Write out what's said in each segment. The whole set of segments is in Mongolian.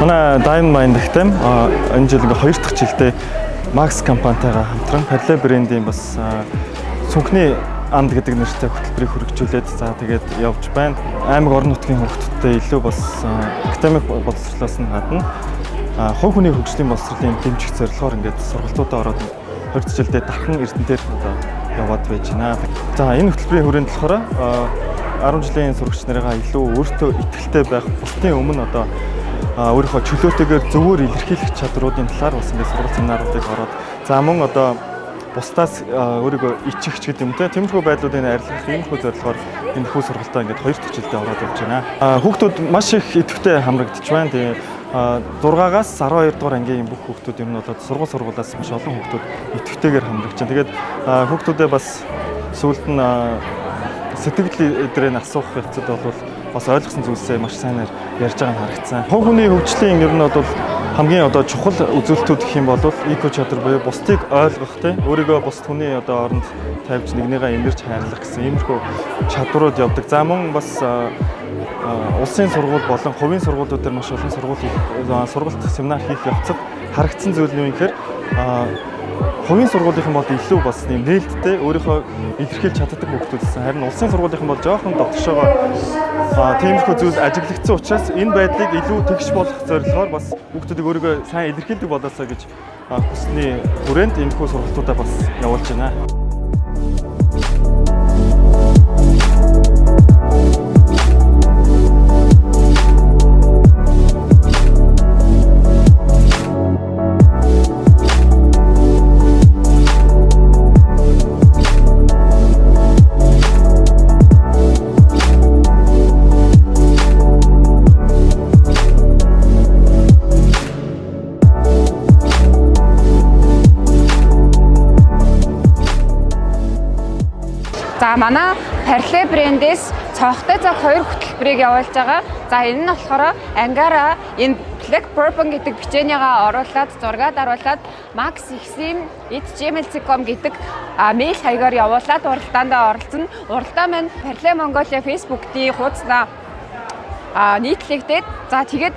Манай Diamond Mind гэх юм энэ жил ингээ 2 дахь жилдээ Max компанитайгаа хамтран Parallel брендийн бас сүнхний анд гэдэг нэртэй хөтөлбөрийг хөргөжүүлээд за тэгээд явж байна. Аймаг орон нутгийн хүүхдүүдтэй илүү бас академик боловсролоос нь гадна хувь хүний хөгжлийн боловсролын дэмжих зорилгоор ингээд сургалтуудаа ороод 2 жилдээ дахин Эрдэнэтээр одоо яваад байж байна. За энэ хөтөлбөрийн хүрээнд болохоор 10 жилийн сурагч нарыгаа илүү өөртөө итгэлтэй байх бусдын өмнө одоо өөрийнхөө чөлөөтэйгээр зөвөр илэрхийлэх чадруудын талаар бас ингээд сургалт семинаруудыг ороод за мөн одоо бусдаас өөрийгөө ичих гэдэг юм те тиймэрхүү байдлуудыг арилгах иймэрхүү зорилгоор энэ хүү сургалтаа ингээд 2 дахь жилдээ ороод явж байна. Хүүхдүүд маш их идэвхтэй хамрагдаж байна. Тэгээ 6-аас 12 дугаар ангийн бүх хүүхдүүд ер нь болоод сургуулиас маш олон хүүхдүүд идэвхтэйгээр хамрагдаж байна. Тэгээд хүүхдүүдээ бас сүүлд нь сэтгэл эдрээ асуух явцад бол бас ойлгосон зүйлсээ маш сайнаар ярьж байгаа нь харагдсан. Хувь хүний хөгжлийн ер нь бол хамгийн одоо чухал үзүүлэлтүүд гэх юм бол эко чадвар буюу бусдыг ойлгох те өөрийгөө бус хүний одоо оронд тавьж нэгнийгээ инэрч хайрлах гэсэн иймэрхүү чадварууд явдаг. За мөн бас улсын сургууль болон хувийн сургуулиуд дээр маш олон сургалт семинар хийх явцад харагдсан зүйл нь юу гэхээр хувийн сургуулийнхан бол илүү бас нэм нээлттэй өөрийнхөө илэрхийлж чаддаг хүүхдүүд байсан. Харин улсын сургуулийнхан бол жоохон дотгошоогоо тиймэрхүү зүйл ажиглагдсан учраас энэ байдлыг илүү тэгш болох зорилгоор бас хүүхдүүдийг өөрийгөө сайн илэрхийлдэг болоосаа гэж хүсний хүрээнд энэхүү сургалтуудаа бас явуулж байна. За манай Parallel брэндээс цонхтой цаг 2 хөтөлбөрийг явуулж байгаа. За энэ нь болохоор ангаараа энэ Black Bourbon гэдэг бичээнийгаа оруулаад зургаад аруулаад Max Exim @gmail.com гэдэг мэйл хаягаар явуулаад уралдаанд оролцсон. Уралдаан маань Parallel Mongolia Facebook-ийн хуудаснаа нийтлэгдээд за тэгээд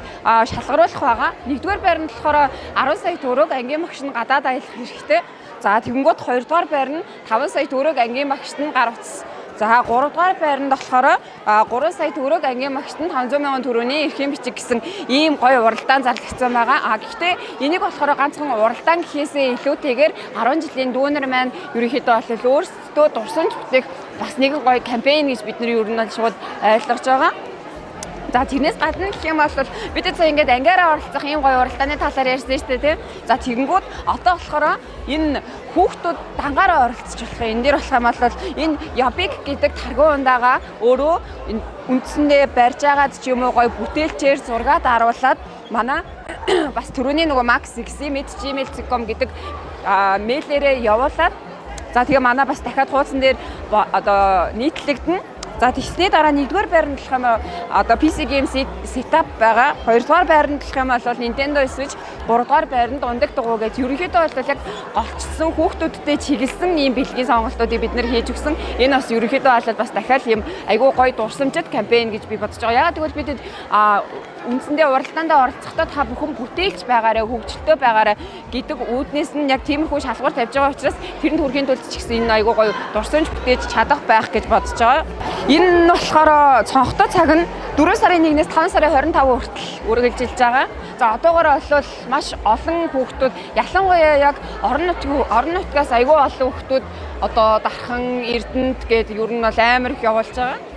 шалгаруулах байгаа. Нэгдүгээр байранд болохоор 10 сая төгрөг ангийн багш нь гадаад аялах хэрэгтэй. За тэгэнгүүт 2 дугаар байр нь 5 сая төгрөг ангийн багшд нь гар утас. За 3 дугаар байранд болохоор 3 сая төгрөг ангийн багшд нь 500 мянган төгрөгийн эрхэм бичиг гэсэн ийм гоё уралдаан зарлагдсан байгаа. Гэхдээ энийг болохоор ганцхан уралдаан гэхээсээ илүүтэйгээр 10 жилийн дүүнер маань ерөнхийдөө бол өөрсдөө дурсамж бүтээх бас нэгэн гоё кампайн гэж бид нар ер нь шууд ойлгож байгаа. За тэрнээс гадна гэх юм бол бид цаа ингээд ангаараа оролцох ийм гоё уралдааны талаар ярьсан шүү дээ тийм. За тэгэнгүүт одоо болохоор энэ хүүхдүүд дангаараа оролцож болох юм. Энэ дэр болох юм бол энэ Yabig гэдэг таргуу ундаага өөрөө үндсэндээ барьж агаад ч юм уу гоё бүтээлчээр зургаад аруулаад манай бас түрүүний нөгөө Max Exim @gmail.com гэдэг мэйлээрээ явуулаад за тэгээ манай бас дахиад хуудсан дээр одоо нийтлэгдэнэ. За тэгсний дараа 1-р байранд болох юм одоо PC Games setup байгаа. 2-р байранд болох юм бол Nintendo Switch, 3-р байранд ундаг дугуй гэж ерөнхийдөө бол яг голчсон хүүхдүүдтэй чиглэсэн ийм бэлгийн сонголтуудыг бид нэр хийж өгсөн. Энэ бас ерөнхийдөө бол бас дахиад ийм айгүй гоё дурсамжит кампайн гэж би бодож байгаа. Яагаад гэвэл бид үндсэндээ уралдаанд оролцохдоо та бүхэн бүтээлч байгаарай, хөгжилтэй байгаарай гэдэг үүднээс нь яг тиймэрхүү шалгуур тавьж байгаа учраас тэрэнд хүрэхийн тулд ч гэсэн энэ айгүй гоё дурсамж бүтээж чадах байх гэж бодож байгаа. Энэ нь болохоор цонхтой цаг нь 4 сарын 1-ээс 5 сарын 25 хүртэл үргэлжилж байгаа. За одоогоор бол маш олон хүүхдүүд ялангуяа яг орон нутгаас айгүй олон хүүхдүүд одоо Дархан, Эрдэнэт гэдэг ер нь бол амар их явуулж байгаа.